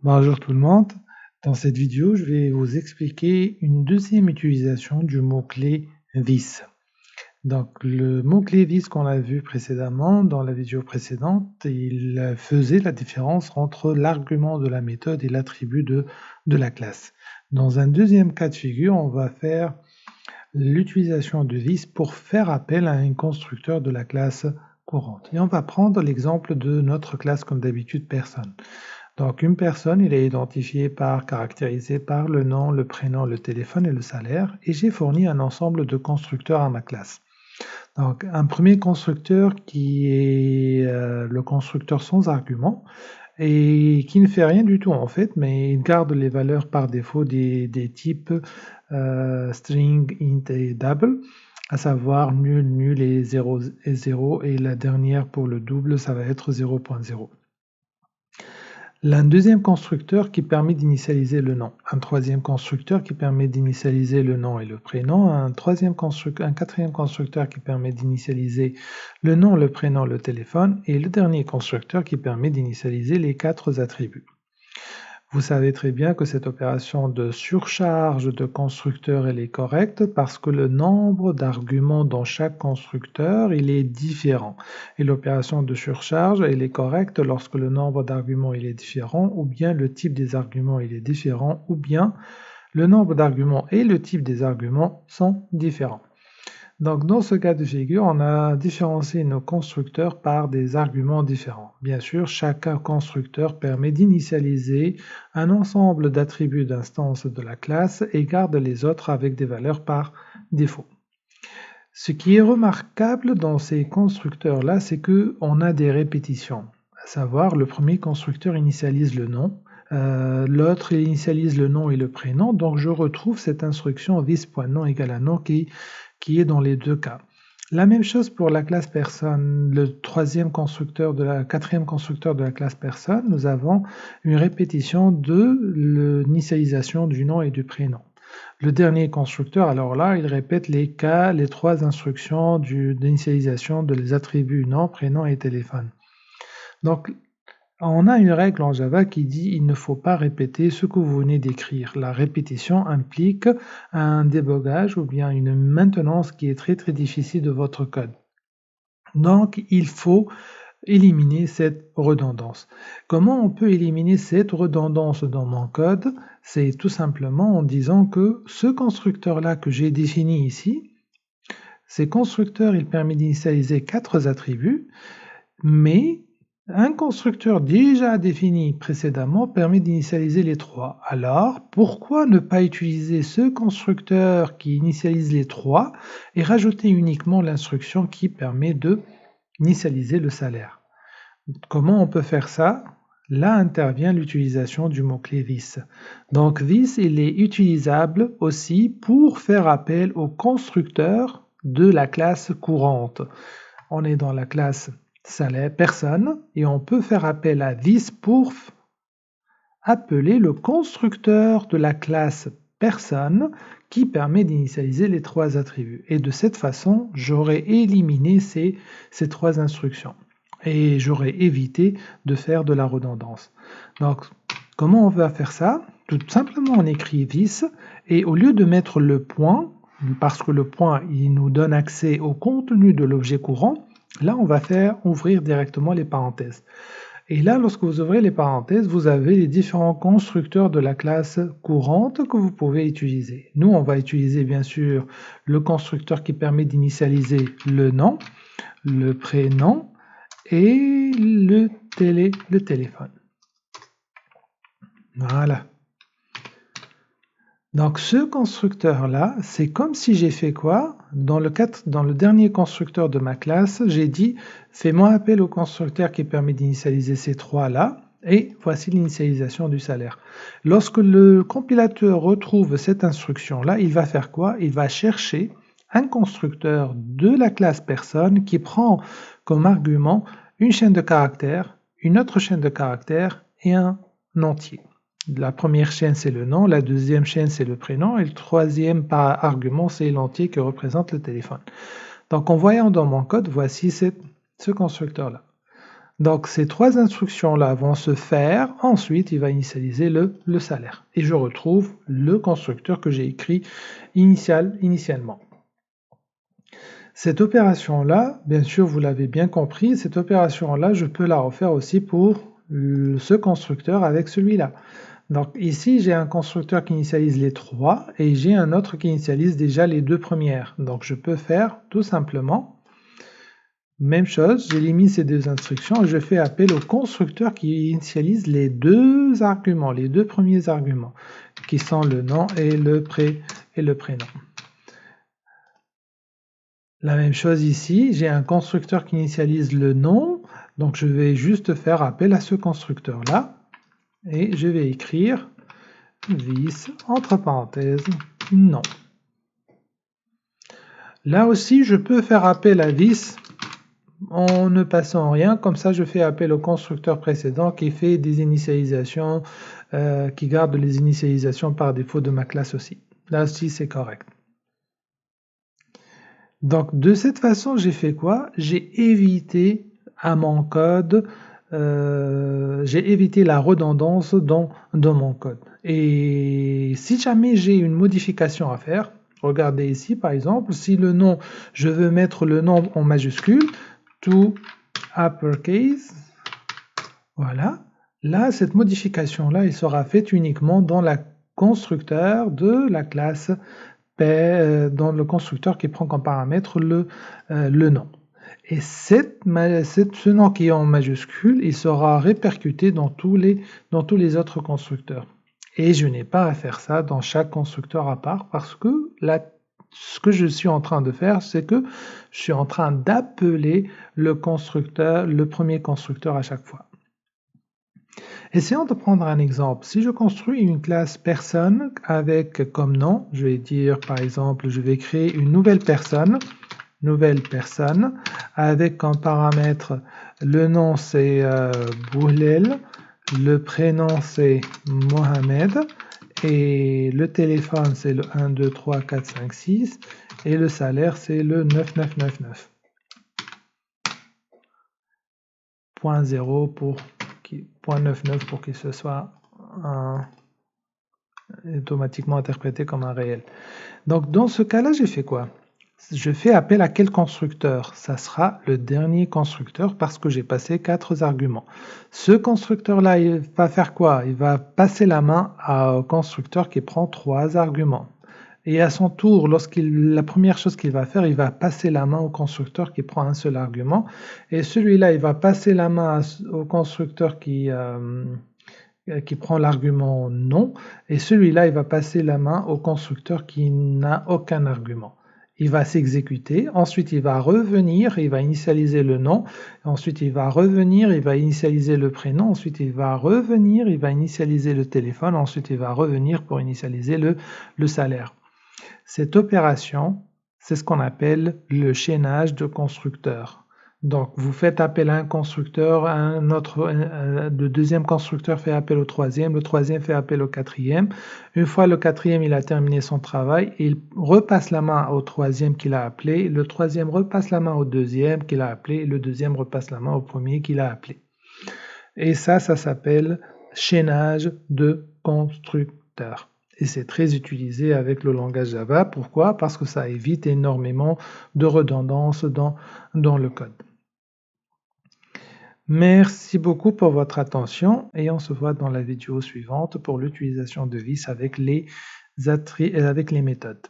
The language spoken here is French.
Bonjour tout le monde. Dans cette vidéo, je vais vous expliquer une deuxième utilisation du mot-clé this. Donc, le mot-clé this qu'on a vu précédemment dans la vidéo précédente, il faisait la différence entre l'argument de la méthode et l'attribut de la classe. Dans un deuxième cas de figure, on va faire l'utilisation de this pour faire appel à un constructeur de la classe courante. Et on va prendre l'exemple de notre classe comme d'habitude personne. Donc une personne, il est identifié caractérisé par le nom, le prénom, le téléphone et le salaire, et j'ai fourni un ensemble de constructeurs à ma classe. Donc un premier constructeur qui est le constructeur sans argument et qui ne fait rien du tout en fait, mais il garde les valeurs par défaut des types string, int et double, à savoir nul, nul et 0 et 0, et la dernière pour le double, ça va être 0.0. Un deuxième constructeur qui permet d'initialiser le nom, un troisième constructeur qui permet d'initialiser le nom et le prénom, un quatrième constructeur qui permet d'initialiser le nom, le prénom, le téléphone, et le dernier constructeur qui permet d'initialiser les 4 attributs. Vous savez très bien que cette opération de surcharge de constructeur elle est correcte parce que le nombre d'arguments dans chaque constructeur il est différent. Et l'opération de surcharge elle est correcte lorsque le nombre d'arguments il est différent ou bien le type des arguments il est différent ou bien le nombre d'arguments et le type des arguments sont différents. Donc dans ce cas de figure, on a différencié nos constructeurs par des arguments différents. Bien sûr, chaque constructeur permet d'initialiser un ensemble d'attributs d'instances de la classe et garde les autres avec des valeurs par défaut. Ce qui est remarquable dans ces constructeurs-là, c'est qu'on a des répétitions. À savoir, le premier constructeur initialise le nom, l'autre initialise le nom et le prénom, donc je retrouve cette instruction this.nom égale à nom qui est dans les deux cas. La même chose pour la classe personne, le quatrième constructeur de la classe personne, nous avons une répétition de l'initialisation du nom et du prénom. Le dernier constructeur, alors là, il répète les 3 instructions d'initialisation des attributs nom, prénom et téléphone. Donc, on a une règle en Java qui dit il ne faut pas répéter ce que vous venez d'écrire. La répétition implique un débogage ou bien une maintenance qui est très difficile de votre code. Donc il faut éliminer cette redondance. Comment on peut éliminer cette redondance dans mon code? C'est tout simplement en disant que ce constructeur-là que j'ai défini ici, ces constructeurs, il permet d'initialiser 4 attributs, mais un constructeur déjà défini précédemment permet d'initialiser les 3. Alors, pourquoi ne pas utiliser ce constructeur qui initialise les 3 et rajouter uniquement l'instruction qui permet d'initialiser le salaire? Comment on peut faire ça? Là intervient l'utilisation du mot-clé this. Donc this, il est utilisable aussi pour faire appel au constructeur de la classe courante. On est dans la classe salaire personne et on peut faire appel à this pour appeler le constructeur de la classe personne qui permet d'initialiser les 3 attributs. Et de cette façon, j'aurais éliminé ces 3 instructions et j'aurais évité de faire de la redondance. Donc, comment on va faire ça? Tout simplement, on écrit this et au lieu de mettre le point, parce que le point il nous donne accès au contenu de l'objet courant, là, on va faire ouvrir directement les parenthèses. Et là, lorsque vous ouvrez les parenthèses, vous avez les différents constructeurs de la classe courante que vous pouvez utiliser. Nous, on va utiliser bien sûr le constructeur qui permet d'initialiser le nom, le prénom et le téléphone. Voilà. Donc ce constructeur-là, c'est comme si j'ai fait quoi? Dans le dernier constructeur de ma classe, j'ai dit fais-moi appel au constructeur qui permet d'initialiser ces 3-là et voici l'initialisation du salaire. Lorsque le compilateur retrouve cette instruction-là, il va faire quoi? Il va chercher un constructeur de la classe personne qui prend comme argument une chaîne de caractères, une autre chaîne de caractères et un entier. La première chaîne, c'est le nom, la deuxième chaîne, c'est le prénom, et le troisième par argument, c'est l'entier qui représente le téléphone. Donc, en voyant dans mon code, voici ce constructeur-là. Donc ces trois instructions-là vont se faire, ensuite il va initialiser le salaire. Et je retrouve le constructeur que j'ai écrit initialement. Cette opération-là, bien sûr vous l'avez bien compris, cette opération-là je peux la refaire aussi pour ce constructeur avec celui-là. Donc ici j'ai un constructeur qui initialise les trois et j'ai un autre qui initialise déjà les deux premières. Donc je peux faire tout simplement même chose, j'élimine ces deux instructions et je fais appel au constructeur qui initialise les deux arguments, les deux premiers arguments, qui sont le nom et le prénom. La même chose ici, j'ai un constructeur qui initialise le nom, donc je vais juste faire appel à ce constructeur-là et je vais écrire this entre parenthèses nom. Là aussi, je peux faire appel à this en ne passant rien, comme ça je fais appel au constructeur précédent qui fait des initialisations, qui garde les initialisations par défaut de ma classe aussi. Là aussi c'est correct. Donc de cette façon j'ai fait quoi? J'ai évité à mon code, j'ai évité la redondance dans mon code. Et si jamais j'ai une modification à faire, regardez ici par exemple, si le nom, je veux mettre le nom en majuscule, to uppercase, voilà. Là, cette modification-là, elle sera faite uniquement dans le constructeur de la classe dans le constructeur qui prend comme paramètre le nom. Et ce nom qui est en majuscule, il sera répercuté dans tous les autres constructeurs. Et je n'ai pas à faire ça dans chaque constructeur à part parce que ce que je suis en train de faire, c'est que je suis en train d'appeler le premier constructeur à chaque fois. Essayons de prendre un exemple. Si je construis une classe personne avec comme nom, je vais dire par exemple, je vais créer une nouvelle personne avec comme paramètre le nom c'est Boulel, le prénom c'est Mohamed et le téléphone c'est le 1, 2, 3, 4, 5, 6 et le salaire c'est le 9999. .0 pour .99 pour qu'il se soit automatiquement interprété comme un réel. Donc dans ce cas-là, j'ai fait quoi? Je fais appel à quel constructeur? Ça sera le dernier constructeur parce que j'ai passé 4 arguments. Ce constructeur-là, il va faire quoi? Il va passer la main au constructeur qui prend 3 arguments. Et à son tour, la première chose qu'il va faire, il va passer la main au constructeur qui prend un seul argument. Et celui-là, il va passer la main au constructeur qui prend l'argument non. Et celui-là, il va passer la main au constructeur qui n'a aucun argument. Il va s'exécuter, ensuite il va revenir, il va initialiser le nom, ensuite il va revenir, il va initialiser le prénom, ensuite il va revenir, il va initialiser le téléphone, ensuite il va revenir pour initialiser le salaire. Cette opération, c'est ce qu'on appelle le chaînage de constructeurs. Donc, vous faites appel à un constructeur, le deuxième constructeur fait appel au troisième, le troisième fait appel au quatrième. Une fois le quatrième, il a terminé son travail, il repasse la main au troisième qu'il a appelé, le troisième repasse la main au deuxième qu'il a appelé, le deuxième repasse la main au premier qu'il a appelé. Et ça s'appelle chaînage de constructeurs. Et c'est très utilisé avec le langage Java. Pourquoi? Parce que ça évite énormément de redondance dans le code. Merci beaucoup pour votre attention et on se voit dans la vidéo suivante pour l'utilisation de this avec les méthodes.